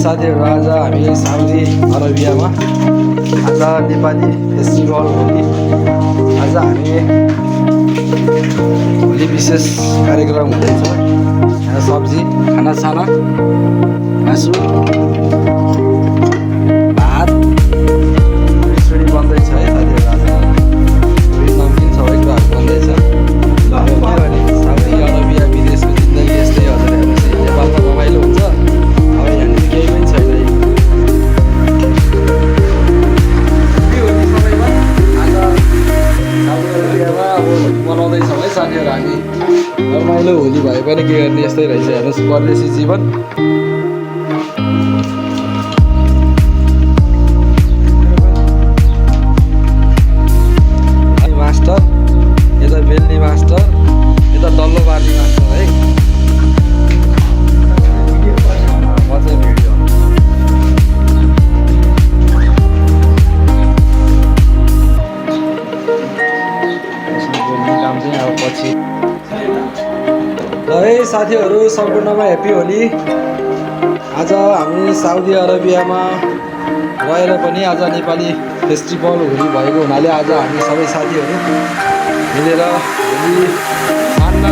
साथीहरू आज हामी साउदी अरबियामा आज नेपाली फेस्टिभल होली आज हामी होली विशेष कार्यक्रम हुँदैछ। यहाँ सब्जी खानासाना मासु भात खिचडी बन्दैछ है साथीहरू। आज नमकिन सबै कुराहरू बन्दैछ। साउदी अरबिया विदेशको जिन्दगी यस्तै हजुर। हेर्नुहोस् नेपालमा रमाइलो हुन्छ, अब यहाँनिर केही पनि छैन। आज साउदी अरबियामा अब मनाउँदैछौँ है साथीहरू हामी। रमाइलो होली भए पनि के गर्ने, यस्तै रहेछ। हेर्नुहोस् परदेशी जीवन। मास्टर यता बेल्ने मास्टर, यता डल्लो बार्ने मास्टर है। म चाहिँ भिडियो काम चाहिँ अब पछि। ल है साथीहरू, सम्पूर्णमा ह्याप्पी होली। आज हामी साउदी अरबियामा रहेर पनि आज नेपाली फेस्टिभल होली भएको हुनाले आज हामी सबै साथीहरू मिलेर होली मान्न